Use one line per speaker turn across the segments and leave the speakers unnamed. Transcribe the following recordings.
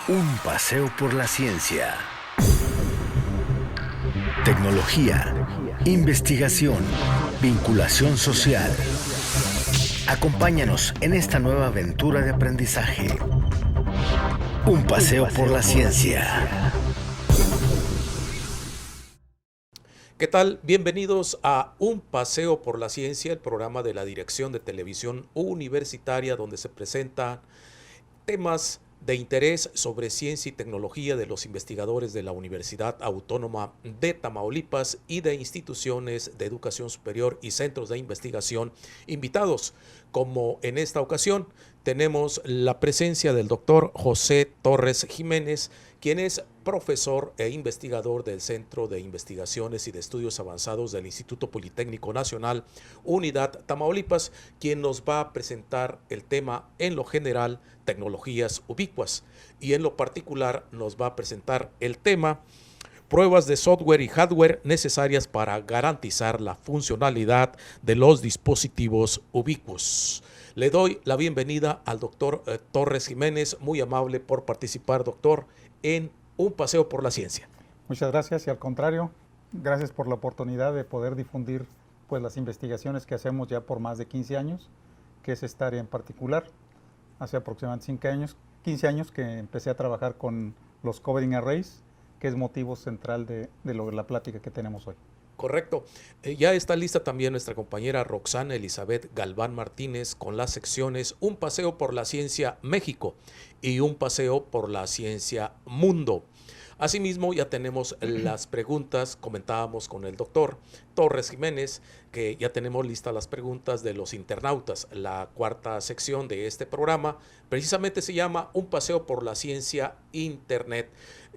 Un paseo por la ciencia. Tecnología, investigación, vinculación social. Acompáñanos en esta nueva aventura de aprendizaje. Un paseo por la ciencia.
¿Qué tal? Bienvenidos a Un Paseo por la Ciencia, el programa de la Dirección de Televisión Universitaria, donde se presentan temas de interés sobre ciencia y tecnología de los investigadores de la Universidad Autónoma de Tamaulipas y de instituciones de educación superior y centros de investigación invitados. Como en esta ocasión, tenemos la presencia del doctor José Torres Jiménez, quien es profesor e investigador del Centro de Investigaciones y de Estudios Avanzados del Instituto Politécnico Nacional, Unidad Tamaulipas, quien nos va a presentar el tema en lo general, tecnologías ubicuas, y en lo particular nos va a presentar el tema pruebas de software y hardware necesarias para garantizar la funcionalidad de los dispositivos ubicuos. Le doy la bienvenida al doctor Torres Jiménez, muy amable por participar, doctor, en Un Paseo por la Ciencia.
Muchas gracias, y al contrario, gracias por la oportunidad de poder difundir pues las investigaciones que hacemos ya por más de 15 años, que es esta área en particular. Hace aproximadamente 15 años que empecé a trabajar con los covering arrays, que es motivo central de la plática que tenemos hoy.
Correcto. Ya está lista también nuestra compañera Roxana Elizabeth Galván Martínez con las secciones Un Paseo por la Ciencia México y Un Paseo por la Ciencia Mundo. Asimismo, ya tenemos las preguntas, comentábamos con el doctor Torres Jiménez, que ya tenemos listas las preguntas de los internautas. La cuarta sección de este programa precisamente se llama Un Paseo por la Ciencia Internet,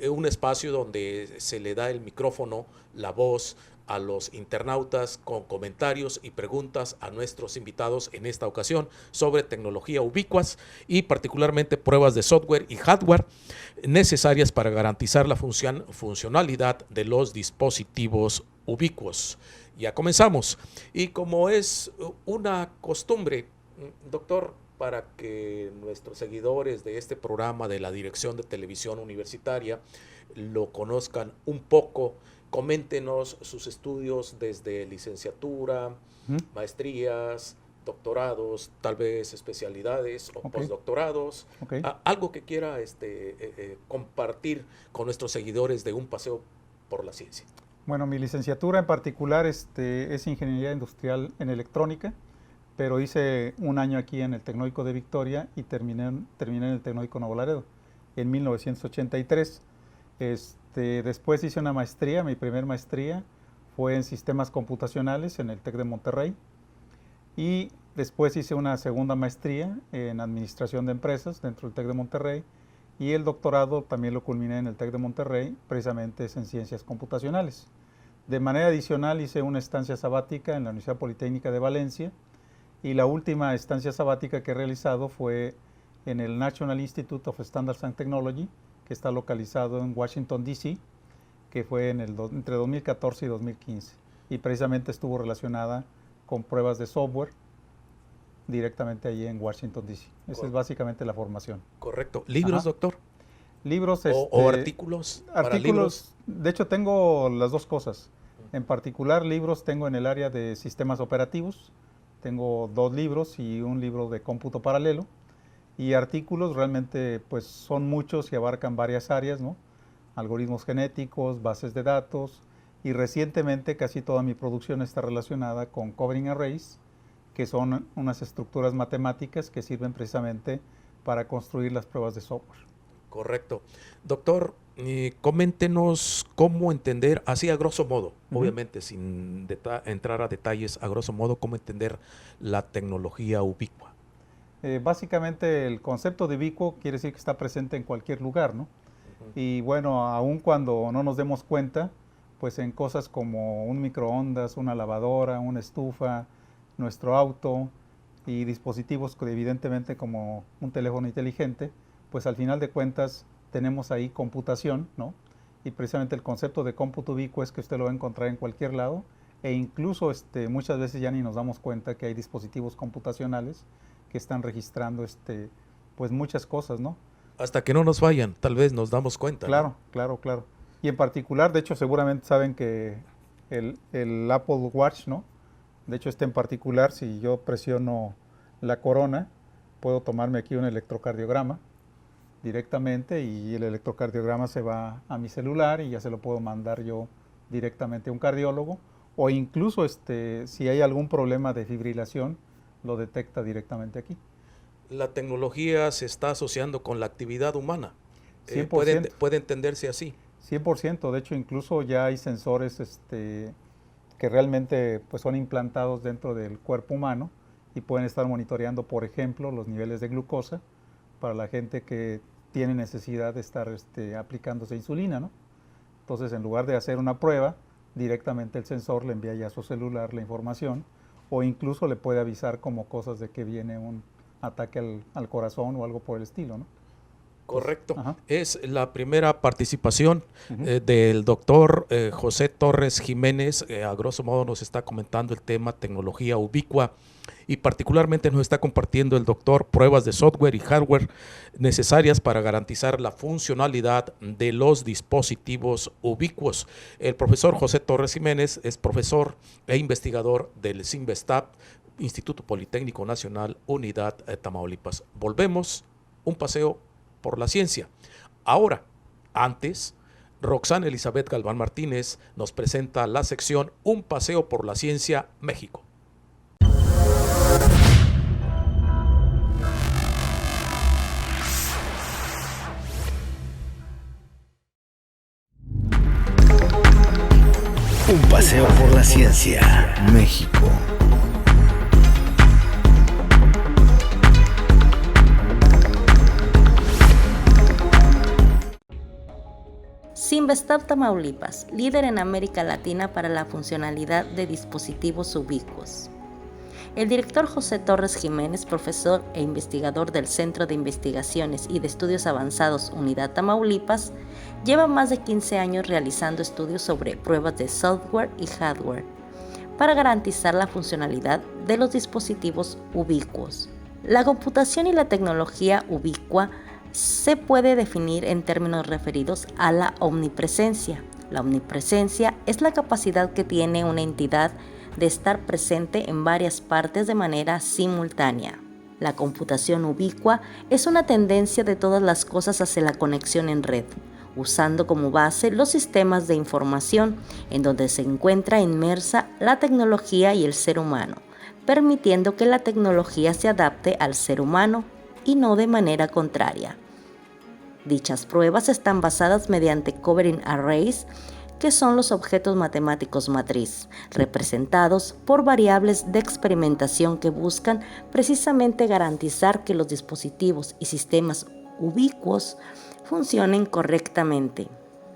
un espacio donde se le da el micrófono, la voz a los internautas con comentarios y preguntas a nuestros invitados en esta ocasión sobre tecnología ubicuas y particularmente pruebas de software y hardware necesarias para garantizar la funcionalidad de los dispositivos ubicuos. Ya comenzamos. Y como es una costumbre, doctor, para que nuestros seguidores de este programa de la Dirección de Televisión Universitaria lo conozcan un poco, coméntenos sus estudios desde licenciatura, maestrías, doctorados, tal vez especialidades o postdoctorados, algo que quiera compartir con nuestros seguidores de Un Paseo por la Ciencia.
Bueno, mi licenciatura en particular es Ingeniería Industrial en Electrónica, pero hice un año aquí en el Tecnológico de Victoria y terminé en el Tecnológico Nuevo Laredo en 1983. Después hice una maestría, mi primer maestría fue en sistemas computacionales en el TEC de Monterrey, y después hice una segunda maestría en administración de empresas dentro del TEC de Monterrey, y el doctorado también lo culminé en el TEC de Monterrey, precisamente es en ciencias computacionales. De manera adicional hice una estancia sabática en la Universidad Politécnica de Valencia, y la última estancia sabática que he realizado fue en el National Institute of Standards and Technology, que está localizado en Washington, D.C., que fue entre 2014 y 2015. Y precisamente estuvo relacionada con pruebas de software directamente allí en Washington, D.C. Esa es básicamente la formación.
Correcto. ¿Libros, doctor?
Libros.
¿O artículos?
Artículos. De hecho, tengo las dos cosas. En particular, libros tengo en el área de sistemas operativos. Tengo 2 libros y un libro de cómputo paralelo. Y artículos realmente pues son muchos y abarcan varias áreas, ¿no? Algoritmos genéticos, bases de datos, y recientemente casi toda mi producción está relacionada con covering arrays, que son unas estructuras matemáticas que sirven precisamente para construir las pruebas de software.
Correcto. Doctor, coméntenos cómo entender, así a grosso modo, obviamente sin entrar a detalles, a grosso modo, cómo entender la tecnología ubicua.
Básicamente el concepto de ubicuo quiere decir que está presente en cualquier lugar, ¿no? Y bueno, aun cuando no nos demos cuenta, pues en cosas como un microondas, una lavadora, una estufa, nuestro auto y dispositivos que evidentemente como un teléfono inteligente, pues al final de cuentas tenemos ahí computación, ¿no? Y precisamente el concepto de cómputo ubicuo es que usted lo va a encontrar en cualquier lado, e incluso muchas veces ya ni nos damos cuenta que hay dispositivos computacionales que están registrando pues muchas cosas, ¿no?
Hasta que no nos vayan, tal vez nos damos cuenta.
Claro,
¿no?
claro. Y en particular, de hecho, seguramente saben que el Apple Watch, ¿no? De hecho, en particular, si yo presiono la corona, puedo tomarme aquí un electrocardiograma directamente y el electrocardiograma se va a mi celular y ya se lo puedo mandar yo directamente a un cardiólogo, o incluso si hay algún problema de fibrilación, lo detecta directamente aquí.
La tecnología se está asociando con la actividad humana.
100%.
Puede entenderse así.
100%, de hecho incluso ya hay sensores que realmente pues, son implantados dentro del cuerpo humano y pueden estar monitoreando, por ejemplo, los niveles de glucosa para la gente que tiene necesidad de estar aplicándose insulina, ¿no? Entonces, en lugar de hacer una prueba, directamente el sensor le envía ya a su celular la información, o incluso le puede avisar como cosas de que viene un ataque al corazón o algo por el estilo, ¿no?
Correcto.
Ajá.
Es la primera participación del doctor José Torres Jiménez. A grosso modo nos está comentando el tema tecnología ubicua y particularmente nos está compartiendo el doctor pruebas de software y hardware necesarias para garantizar la funcionalidad de los dispositivos ubicuos. El profesor José Torres Jiménez es profesor e investigador del CIMBESTAB, Instituto Politécnico Nacional, Unidad Tamaulipas. Volvemos, un paseo por la ciencia. Ahora, antes, Roxana Elizabeth Galván Martínez nos presenta la sección Un paseo por la ciencia, México.
Un paseo por la ciencia, México.
CIMBESTAB Tamaulipas, líder en América Latina para la funcionalidad de dispositivos ubicuos. El director José Torres Jiménez, profesor e investigador del Centro de Investigaciones y de Estudios Avanzados Unidad Tamaulipas, lleva más de 15 años realizando estudios sobre pruebas de software y hardware para garantizar la funcionalidad de los dispositivos ubicuos. La computación y la tecnología ubicua se puede definir en términos referidos a la omnipresencia. La omnipresencia es la capacidad que tiene una entidad de estar presente en varias partes de manera simultánea. La computación ubicua es una tendencia de todas las cosas hacia la conexión en red, usando como base los sistemas de información en donde se encuentra inmersa la tecnología y el ser humano, permitiendo que la tecnología se adapte al ser humano y no de manera contraria. Dichas pruebas están basadas mediante covering arrays, que son los objetos matemáticos matriz, representados por variables de experimentación que buscan precisamente garantizar que los dispositivos y sistemas ubicuos funcionen correctamente.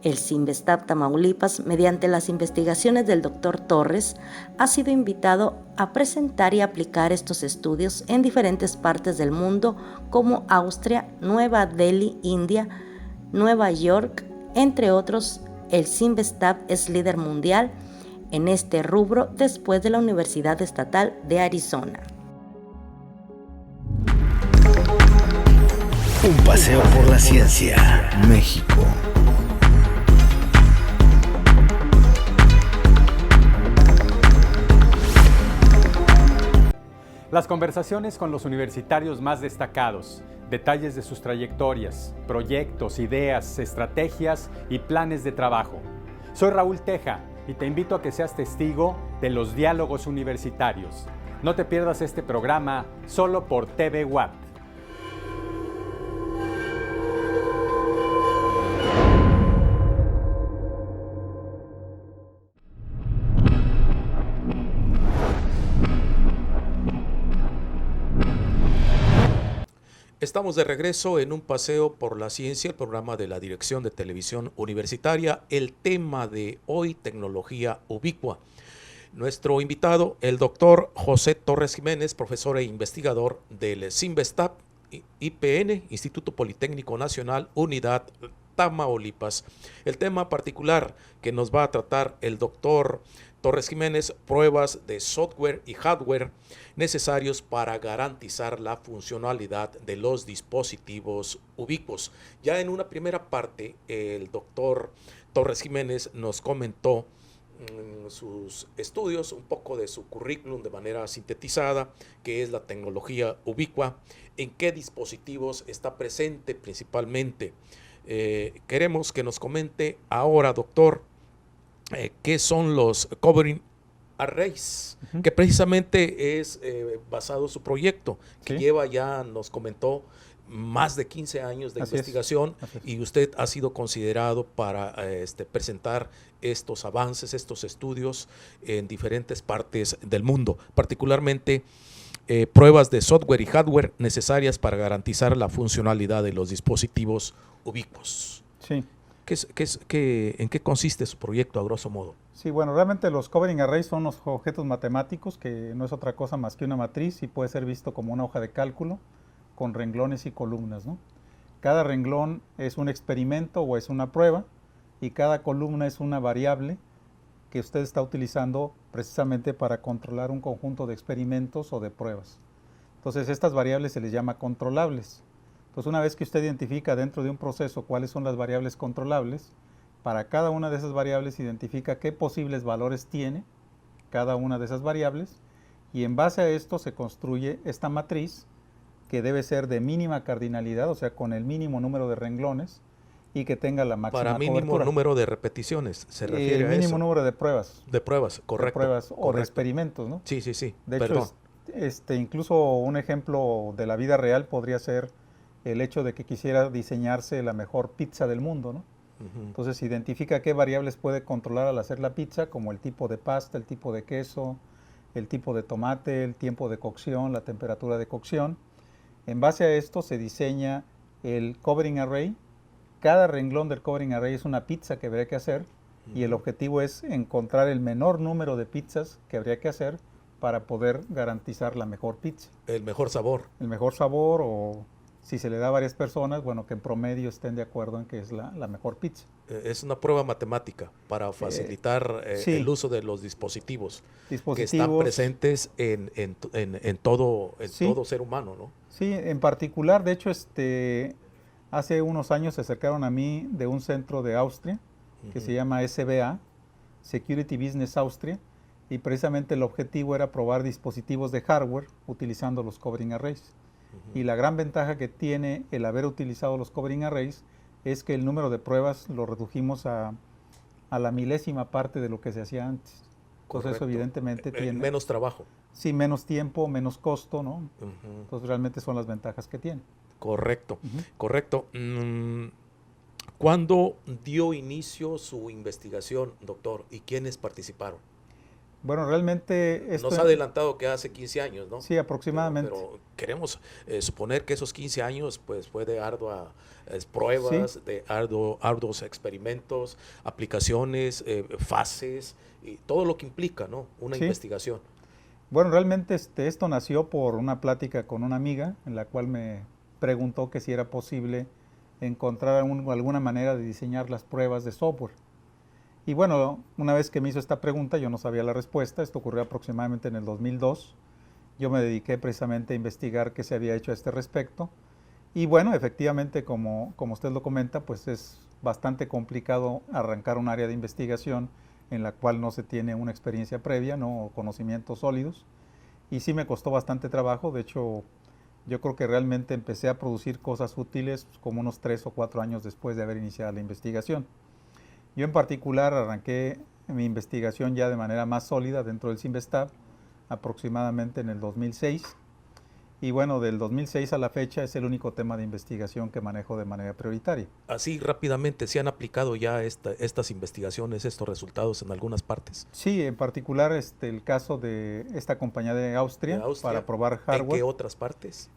El CIMBESTAB Tamaulipas, mediante las investigaciones del Dr. Torres, ha sido invitado a presentar y aplicar estos estudios en diferentes partes del mundo como Austria, Nueva Delhi, India, Nueva York, entre otros. El CIMBESTAB es líder mundial en este rubro después de la Universidad Estatal de Arizona.
Un paseo por la ciencia, México.
Las conversaciones con los universitarios más destacados, detalles de sus trayectorias, proyectos, ideas, estrategias y planes de trabajo. Soy Raúl Teja y te invito a que seas testigo de los diálogos universitarios. No te pierdas este programa solo por TV Watt.
Estamos de regreso en Un paseo por la ciencia, el programa de la Dirección de Televisión Universitaria. El tema de hoy, tecnología ubicua. Nuestro invitado, el doctor José Torres Jiménez, profesor e investigador del CIMBESTAB, IPN, Instituto Politécnico Nacional, Unidad Tamaulipas. El tema particular que nos va a tratar el doctor Torres Jiménez, pruebas de software y hardware necesarios para garantizar la funcionalidad de los dispositivos ubicuos. Ya en una primera parte, el doctor Torres Jiménez nos comentó sus estudios, un poco de su currículum de manera sintetizada, qué es la tecnología ubicua, en qué dispositivos está presente principalmente. Queremos que nos comente ahora, doctor, qué son los covering arrays, que precisamente es basado en su proyecto, que lleva ya, nos comentó, más de 15 años de investigación, y usted ha sido considerado para presentar estos avances, estos estudios en diferentes partes del mundo, particularmente pruebas de software y hardware necesarias para garantizar la funcionalidad de los dispositivos ubicuos.
Sí.
¿En qué consiste su proyecto, a grosso modo?
Sí, bueno, realmente los covering arrays son unos objetos matemáticos que no es otra cosa más que una matriz y puede ser visto como una hoja de cálculo con renglones y columnas, ¿no? Cada renglón es un experimento o es una prueba y cada columna es una variable que usted está utilizando precisamente para controlar un conjunto de experimentos o de pruebas. Entonces, estas variables se les llama controlables. Entonces, una vez que usted identifica dentro de un proceso cuáles son las variables controlables, para cada una de esas variables identifica qué posibles valores tiene cada una de esas variables y en base a esto se construye esta matriz que debe ser de mínima cardinalidad, o sea, con el mínimo número de renglones y que tenga la máxima
Para mínimo
cobertura.
Número de repeticiones, se refiere a eso.
El mínimo número de pruebas.
De pruebas, correcto.
De pruebas
correcto.
o de experimentos, ¿no?
Sí, sí, sí.
De
Perdón.
hecho, incluso un ejemplo de la vida real podría ser el hecho de que quisiera diseñarse la mejor pizza del mundo, ¿no? Entonces identifica qué variables puede controlar al hacer la pizza, como el tipo de pasta, el tipo de queso, el tipo de tomate, el tiempo de cocción, la temperatura de cocción. En base a esto se diseña el covering array. Cada renglón del covering array es una pizza que habría que hacer y el objetivo es encontrar el menor número de pizzas que habría que hacer para poder garantizar la mejor pizza.
El mejor sabor.
El mejor sabor, o si se le da a varias personas, bueno, que en promedio estén de acuerdo en que es la mejor pizza.
Es una prueba matemática para facilitar
sí.
el uso de los dispositivos que están presentes en todo
sí.
todo ser humano, ¿no?
Sí, en particular, de hecho, hace unos años se acercaron a mí de un centro de Austria que se llama SBA, Security Business Austria, y precisamente el objetivo era probar dispositivos de hardware utilizando los covering arrays. Y la gran ventaja que tiene el haber utilizado los covering arrays es que el número de pruebas lo redujimos a la milésima parte de lo que se hacía antes. Entonces eso evidentemente tiene...
Menos trabajo.
Sí, menos tiempo, menos costo, ¿no? Entonces realmente son las ventajas que tiene.
Correcto, correcto. ¿Cuándo dio inicio su investigación, doctor? ¿Y quiénes participaron?
Bueno, realmente...
Nos ha adelantado que hace 15 años, ¿no?
Sí, aproximadamente.
Pero queremos suponer que esos 15 años pues, fue de arduas pruebas, sí, de arduos experimentos, aplicaciones, fases, y todo lo que implica, ¿no? Una investigación.
Bueno, realmente esto nació por una plática con una amiga en la cual me preguntó que si era posible encontrar alguna manera de diseñar las pruebas de software. Y bueno, una vez que me hizo esta pregunta, yo no sabía la respuesta. Esto ocurrió aproximadamente en el 2002. Yo me dediqué precisamente a investigar qué se había hecho a este respecto. Y bueno, efectivamente, como usted lo comenta, pues es bastante complicado arrancar un área de investigación en la cual no se tiene una experiencia previa, ¿no? O conocimientos sólidos. Y sí me costó bastante trabajo. De hecho, yo creo que realmente empecé a producir cosas útiles como unos 3 o 4 años después de haber iniciado la investigación. Yo en particular arranqué mi investigación ya de manera más sólida dentro del CIMBESTAB aproximadamente en el 2006. Y bueno, del 2006 a la fecha es el único tema de investigación que manejo de manera prioritaria.
Así rápidamente, ¿se han aplicado ya estas investigaciones, estos resultados en algunas partes?
Sí, en particular el caso de esta compañía de Austria para probar hardware.
¿En qué otras partes?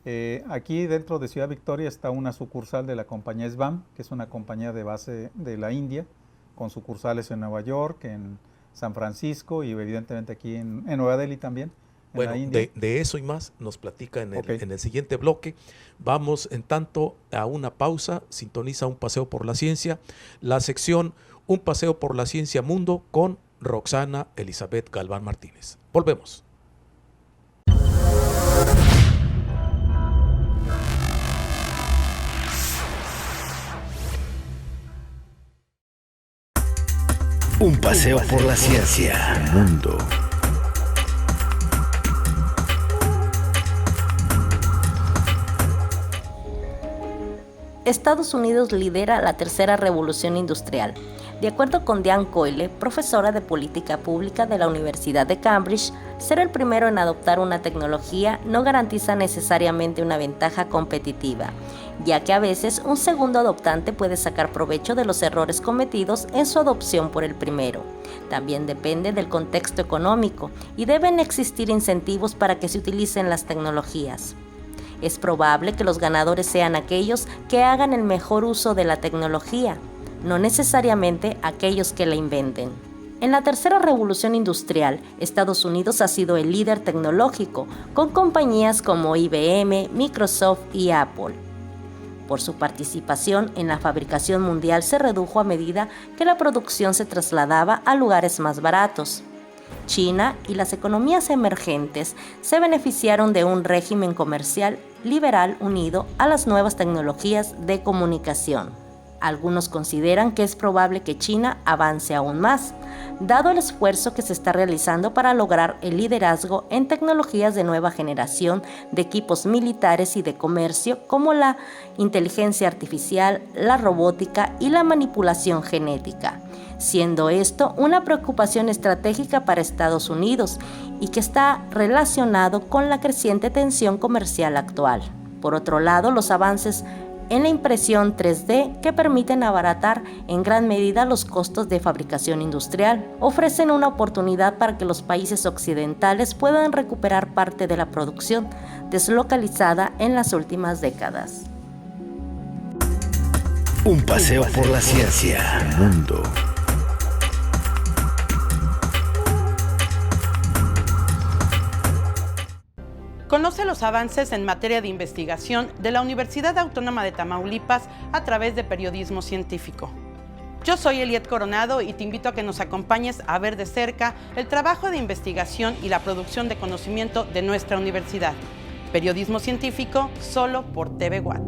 Aquí dentro de Ciudad Victoria está una sucursal de la compañía SBAM, que es una compañía de base de la India, con sucursales en Nueva York, en San Francisco y evidentemente aquí en Nueva Delhi también,
Bueno,
la India.
de eso y más nos platica en
Ok.
el siguiente bloque. Vamos en tanto a una pausa, sintoniza Un Paseo por la Ciencia, la sección Un Paseo por la Ciencia Mundo con Roxana Elizabeth Galván Martínez. Volvemos.
Un paseo por la ciencia. Mundo.
Estados Unidos lidera la tercera revolución industrial. De acuerdo con Diane Coyle, profesora de política pública de la Universidad de Cambridge, ser el primero en adoptar una tecnología no garantiza necesariamente una ventaja competitiva, ya que a veces un segundo adoptante puede sacar provecho de los errores cometidos en su adopción por el primero. También depende del contexto económico y deben existir incentivos para que se utilicen las tecnologías. Es probable que los ganadores sean aquellos que hagan el mejor uso de la tecnología, no necesariamente aquellos que la inventen. En la tercera revolución industrial, Estados Unidos ha sido el líder tecnológico, con compañías como IBM, Microsoft y Apple. Por su participación en la fabricación mundial se redujo a medida que la producción se trasladaba a lugares más baratos. China y las economías emergentes se beneficiaron de un régimen comercial liberal unido a las nuevas tecnologías de comunicación. Algunos consideran que es probable que China avance aún más, dado el esfuerzo que se está realizando para lograr el liderazgo en tecnologías de nueva generación de equipos militares y de comercio como la inteligencia artificial, la robótica y la manipulación genética, siendo esto una preocupación estratégica para Estados Unidos y que está relacionado con la creciente tensión comercial actual. Por otro lado, los avances en la impresión 3D, que permiten abaratar en gran medida los costos de fabricación industrial, ofrecen una oportunidad para que los países occidentales puedan recuperar parte de la producción deslocalizada en las últimas décadas.
Un paseo por la ciencia. Mundo.
Conoce los avances en materia de investigación de la Universidad Autónoma de Tamaulipas a través de periodismo científico. Yo soy Eliet Coronado y te invito a que nos acompañes a ver de cerca el trabajo de investigación y la producción de conocimiento de nuestra universidad. Periodismo científico solo por TV Watt.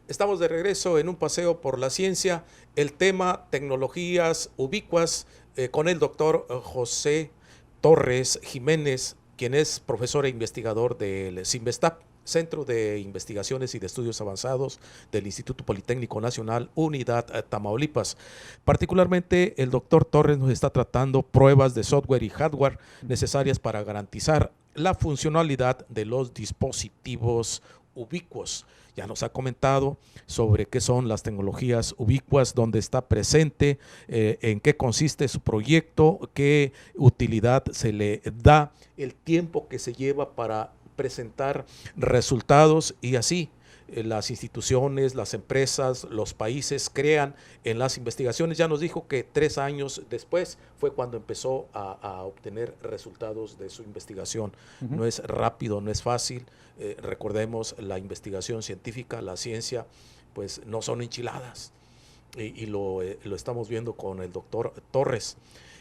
Estamos de regreso en Un Paseo por la Ciencia, el tema tecnologías ubicuas con el doctor José Torres Jiménez, quien es profesor e investigador del CINVESTAP, Centro de Investigaciones y de Estudios Avanzados del Instituto Politécnico Nacional, Unidad Tamaulipas. Particularmente, el doctor Torres nos está tratando pruebas de software y hardware necesarias para garantizar la funcionalidad de los dispositivos ubicuos. Ya nos ha comentado sobre qué son las tecnologías ubicuas, dónde está presente, en qué consiste su proyecto, qué utilidad se le da, el tiempo que se lleva para presentar resultados y así las instituciones, las empresas, los países crean en las investigaciones. Ya nos dijo que 3 años después fue cuando empezó a obtener resultados de su investigación. No es rápido, no es fácil. Recordemos, la investigación científica, la ciencia, pues no son enchiladas. Y lo estamos viendo con el doctor Torres.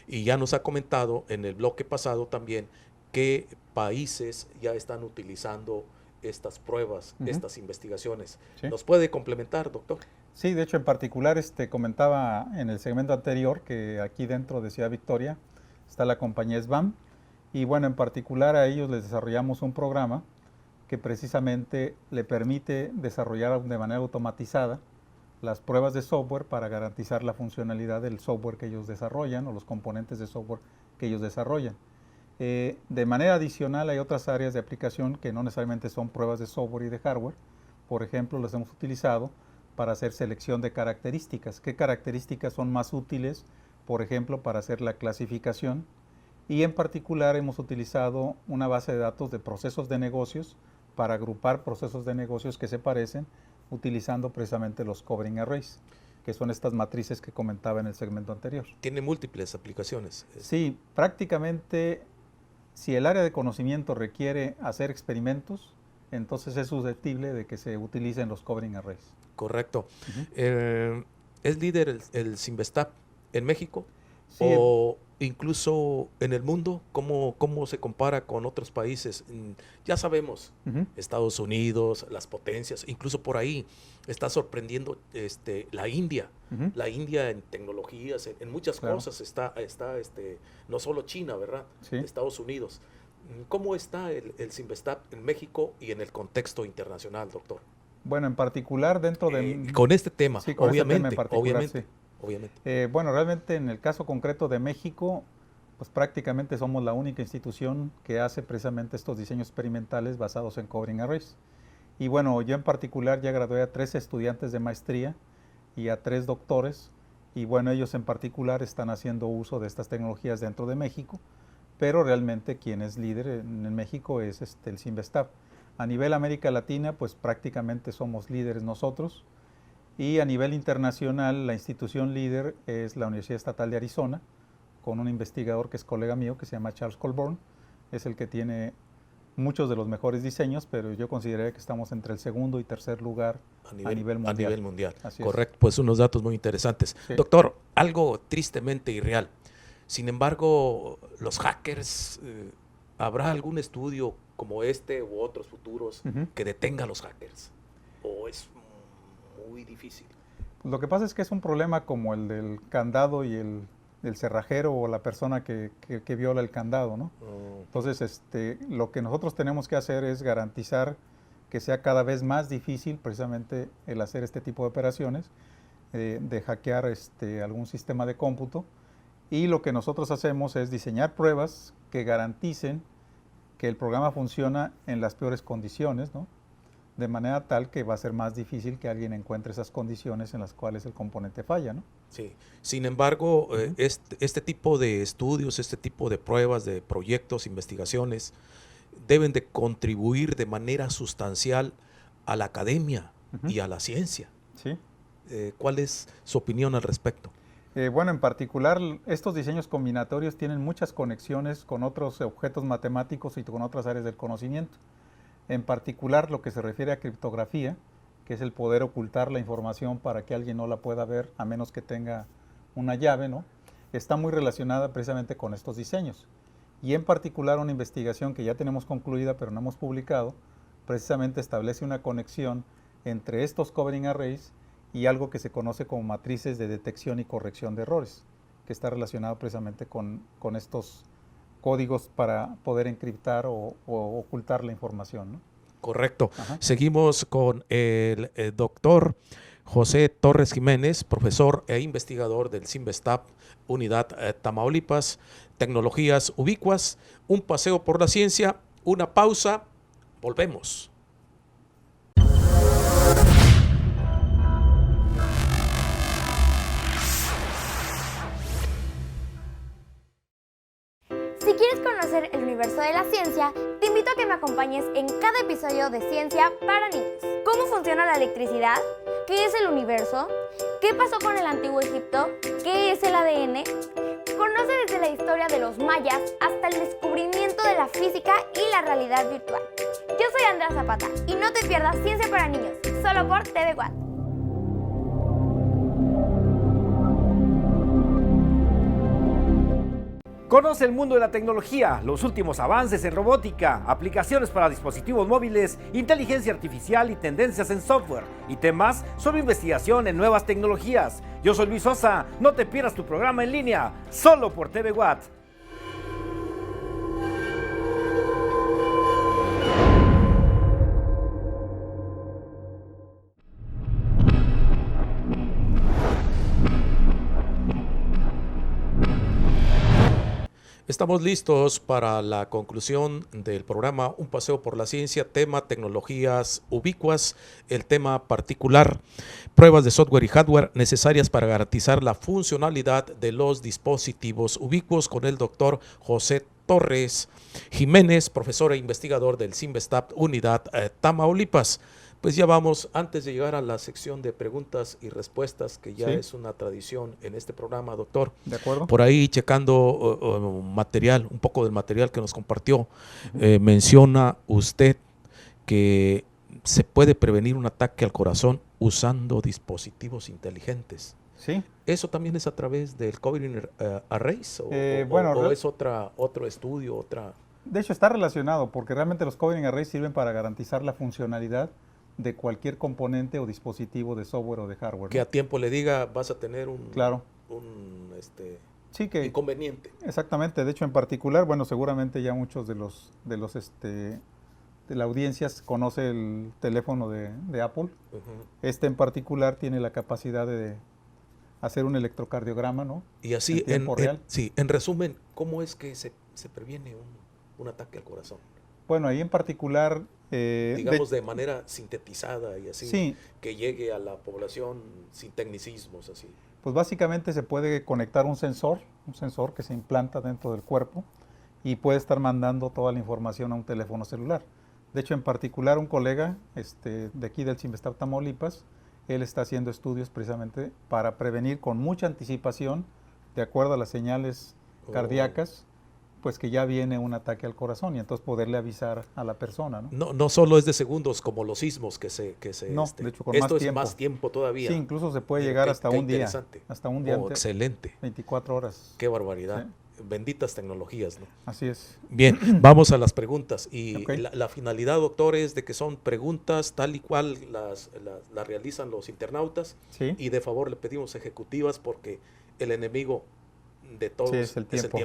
Y ya nos ha comentado en el bloque pasado también qué países ya están utilizando estas pruebas, estas investigaciones. ¿Sí? ¿Nos puede complementar, doctor?
Sí, de hecho, en particular comentaba en el segmento anterior que aquí dentro de Ciudad Victoria está la compañía SBAM, y bueno, en particular a ellos les desarrollamos un programa que precisamente le permite desarrollar de manera automatizada las pruebas de software para garantizar la funcionalidad del software que ellos desarrollan o los componentes de software que ellos desarrollan. De manera adicional hay otras áreas de aplicación que no necesariamente son pruebas de software y de hardware. Por ejemplo, las hemos utilizado para hacer selección de características. ¿Qué características son más útiles? Por ejemplo, para hacer la clasificación. Y en particular hemos utilizado una base de datos de procesos de negocios para agrupar procesos de negocios que se parecen utilizando precisamente los covering arrays, que son estas matrices que comentaba en el segmento anterior.
Tiene múltiples aplicaciones.
Sí, prácticamente si el área de conocimiento requiere hacer experimentos, entonces es susceptible de que se utilicen los covering arrays.
Correcto. ¿Es líder el Cinvestav en México?
Sí,
¿O incluso en el mundo? ¿Cómo se compara con otros países? Ya sabemos, Estados Unidos, las potencias, incluso por ahí está sorprendiendo la India. La India en tecnologías, en muchas cosas está no solo China, ¿verdad?
Sí.
Estados Unidos. ¿Cómo está el Cinvestav en México y en el contexto internacional, doctor?
Bueno, en particular dentro de...
Con este tema,
Sí, con este tema en
obviamente.
obviamente. Bueno, realmente en el caso concreto de México, pues prácticamente somos la única institución que hace precisamente estos diseños experimentales basados en covering arrays. Y bueno, yo en particular ya gradué a 3 estudiantes de maestría y a 3 doctores, y bueno, ellos en particular están haciendo uso de estas tecnologías dentro de México, pero realmente quien es líder en México es el Cinvestav. A nivel América Latina, pues prácticamente somos líderes nosotros, y a nivel internacional la institución líder es la Universidad Estatal de Arizona, con un investigador que es colega mío, que se llama Charles Colborn. Es el que tiene muchos de los mejores diseños, pero yo consideraría que estamos entre el segundo y tercer lugar a nivel mundial. Así
Correcto, pues unos datos muy interesantes.
Sí.
Doctor, algo tristemente irreal. Sin embargo, los hackers, ¿habrá algún estudio como este u otros futuros que detenga a los hackers? ¿O es muy difícil?
Lo que pasa es que es un problema como el del candado y el cerrajero o la persona que viola el candado, ¿no? Entonces, lo que nosotros tenemos que hacer es garantizar que sea cada vez más difícil precisamente el hacer este tipo de operaciones, de hackear algún sistema de cómputo. Y lo que nosotros hacemos es diseñar pruebas que garanticen que el programa funciona en las peores condiciones, ¿no? De manera tal que va a ser más difícil que alguien encuentre esas condiciones en las cuales el componente falla, ¿no?
Sí. Sin embargo, este tipo de estudios, este tipo de pruebas, de proyectos, investigaciones, deben de contribuir de manera sustancial a la academia y a la ciencia.
Sí.
¿Cuál es su opinión al respecto?
Bueno, en particular, estos diseños combinatorios tienen muchas conexiones con otros objetos matemáticos y con otras áreas del conocimiento. En particular, lo que se refiere a criptografía, que es el poder ocultar la información para que alguien no la pueda ver a menos que tenga una llave, ¿no? Está muy relacionada precisamente con estos diseños. Y en particular, una investigación que ya tenemos concluida, pero no hemos publicado, precisamente establece una conexión entre estos covering arrays y algo que se conoce como matrices de detección y corrección de errores, que está relacionado precisamente con estos códigos para poder encriptar o ocultar la información, ¿no?
Correcto. Seguimos con el doctor José Torres Jiménez, profesor e investigador del Cinvestav, Unidad Tamaulipas, Tecnologías Ubicuas, un paseo por la ciencia, una pausa, volvemos.
Si quieres conocer el universo de la ciencia, te invito a que me acompañes en cada episodio de Ciencia para Niños. ¿Cómo funciona la electricidad? ¿Qué es el universo? ¿Qué pasó con el antiguo Egipto? ¿Qué es el ADN? Conoce desde la historia de los mayas hasta el descubrimiento de la física y la realidad virtual. Yo soy Andrea Zapata y no te pierdas Ciencia para Niños, solo por TV Watt.
Conoce el mundo de la tecnología, los últimos avances en robótica, aplicaciones para dispositivos móviles, inteligencia artificial y tendencias en software y temas sobre investigación en nuevas tecnologías. Yo soy Luis Sosa, no te pierdas tu programa en línea, solo por TV Watt.
Estamos listos para la conclusión del programa Un Paseo por la Ciencia, tema tecnologías ubicuas, el tema particular, pruebas de software y hardware necesarias para garantizar la funcionalidad de los dispositivos ubicuos, con el doctor José Torres Jiménez, profesor e investigador del CIMBESTAB Unidad Tamaulipas. Pues ya vamos, antes de llegar a la sección de preguntas y respuestas, que ya es una tradición en este programa, doctor.
De acuerdo.
Por ahí checando material, un poco del material que nos compartió, menciona usted que se puede prevenir un ataque al corazón usando dispositivos inteligentes.
Sí.
¿Eso también es a través del Covering Arrays?
Bueno,
es otro estudio, otra...?
De hecho, está relacionado, porque realmente los Covering Arrays sirven para garantizar la funcionalidad de cualquier componente o dispositivo de software o de hardware, ¿no?
Que a tiempo le diga, vas a tener un
sí, que
inconveniente.
Exactamente. De hecho, en particular, bueno, seguramente ya muchos de la audiencia conoce el teléfono de Apple. Este en particular tiene la capacidad de hacer un electrocardiograma, ¿no?
Y así,
en tiempo real.
En resumen, ¿cómo es que se previene un ataque al corazón?
Bueno, ahí en particular...
digamos de manera sintetizada y así,
sí,
que llegue a la población sin tecnicismos así.
Pues básicamente se puede conectar un sensor que se implanta dentro del cuerpo y puede estar mandando toda la información a un teléfono celular. De hecho, en particular, un colega de aquí del CIMBESTAB Tamaulipas, él está haciendo estudios precisamente para prevenir con mucha anticipación, de acuerdo a las señales cardíacas, pues que ya viene un ataque al corazón y entonces poderle avisar a la persona, ¿no?
No solo es de segundos como los sismos que se
no, de hecho, con
esto
más tiempo.
más tiempo todavía.
Sí, incluso se puede llegar hasta un día. Hasta un día.
Excelente.
24 horas.
Qué barbaridad. Sí. Benditas tecnologías, ¿no?
Así es.
Bien, vamos a las preguntas. Y
okay.
la finalidad, doctor, es de que son preguntas tal y cual las realizan los internautas.
Sí.
Y de favor le pedimos ejecutivas porque el enemigo de todos
es el tiempo.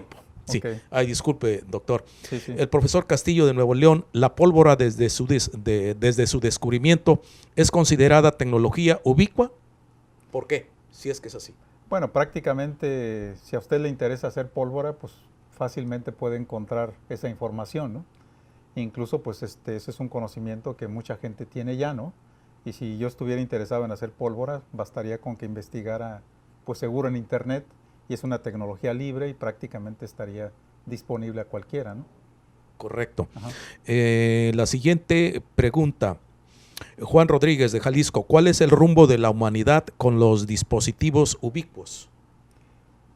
Sí,
okay.
Ay, disculpe, doctor.
Sí.
El profesor Castillo de Nuevo León, la pólvora desde su descubrimiento es considerada tecnología ubicua. ¿Por qué? Si es que es así.
Bueno, prácticamente, si a usted le interesa hacer pólvora, pues fácilmente puede encontrar esa información, ¿no? Incluso, pues ese es un conocimiento que mucha gente tiene ya, ¿no? Y si yo estuviera interesado en hacer pólvora, bastaría con que investigara, pues seguro en internet, y es una tecnología libre y prácticamente estaría disponible a cualquiera, ¿no?
Correcto. La siguiente pregunta, Juan Rodríguez de Jalisco, ¿cuál es el rumbo de la humanidad con los dispositivos ubicuos?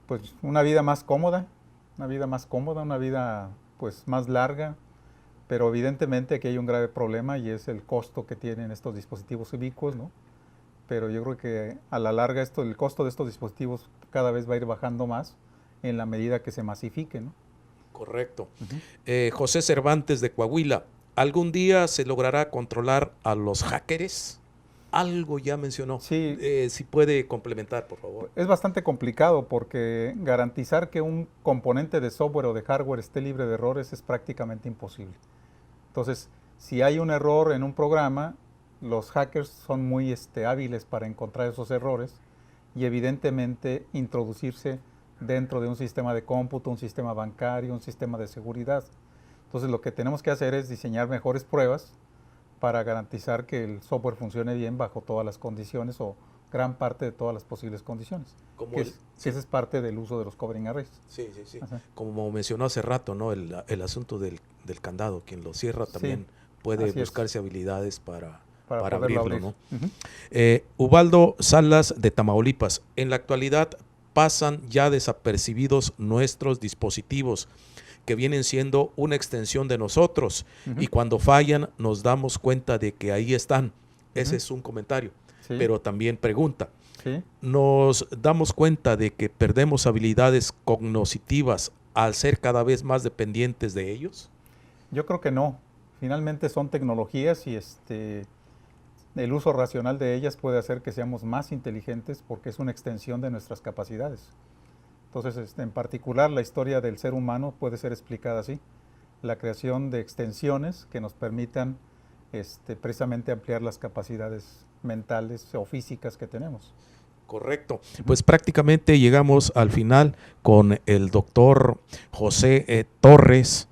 Pues una vida más cómoda, una vida pues más larga, pero evidentemente aquí hay un grave problema y es el costo que tienen estos dispositivos ubicuos, ¿no? Pero yo creo que a la larga el costo de estos dispositivos cada vez va a ir bajando más en la medida que se masifiquen, ¿no?
Correcto. José Cervantes de Coahuila, ¿algún día se logrará controlar a los hackers? Algo ya mencionó.
Sí.
Si puede complementar, por favor.
Es bastante complicado porque garantizar que un componente de software o de hardware esté libre de errores es prácticamente imposible. Entonces, si hay un error en un programa, los hackers son muy hábiles para encontrar esos errores y evidentemente introducirse dentro de un sistema de cómputo, un sistema bancario, un sistema de seguridad. Entonces lo que tenemos que hacer es diseñar mejores pruebas para garantizar que el software funcione bien bajo todas las condiciones o gran parte de todas las posibles condiciones. Esa es parte del uso de los Covering Arrays.
Sí. Como mencionó hace rato, ¿no? El asunto del candado, quien lo cierra también puede buscarse habilidades para abrirlo, ¿no? Ubaldo Salas de Tamaulipas, en la actualidad pasan ya desapercibidos nuestros dispositivos que vienen siendo una extensión de nosotros y cuando fallan nos damos cuenta de que ahí están. Ese es un comentario, pero también pregunta. ¿Nos damos cuenta de que perdemos habilidades cognitivas al ser cada vez más dependientes de ellos?
Yo creo que no. Finalmente son tecnologías y el uso racional de ellas puede hacer que seamos más inteligentes porque es una extensión de nuestras capacidades. Entonces, en particular, la historia del ser humano puede ser explicada así. La creación de extensiones que nos permitan precisamente ampliar las capacidades mentales o físicas que tenemos.
Correcto. Pues prácticamente llegamos al final con el doctor José Torres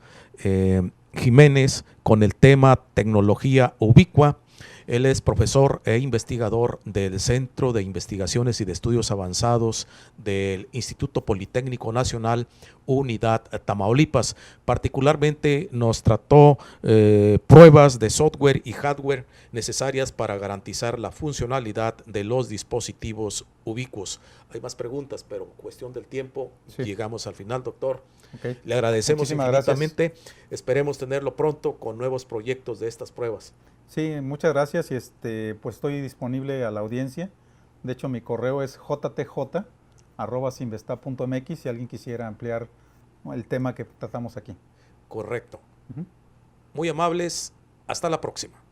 Jiménez con el tema tecnología ubicua. Él es profesor e investigador del Centro de Investigaciones y de Estudios Avanzados del Instituto Politécnico Nacional, Unidad Tamaulipas. Particularmente nos trató pruebas de software y hardware necesarias para garantizar la funcionalidad de los dispositivos ubicuos. Hay más preguntas, pero cuestión del tiempo, llegamos al final, doctor.
Okay.
Le agradecemos
Muchísimas
infinitamente.
gracias.
Esperemos tenerlo pronto con nuevos proyectos de estas pruebas.
Sí, muchas gracias y pues estoy disponible a la audiencia. De hecho, mi correo es jtj@sinvesta.mx si alguien quisiera ampliar el tema que tratamos aquí.
Correcto. Muy amables. Hasta la próxima.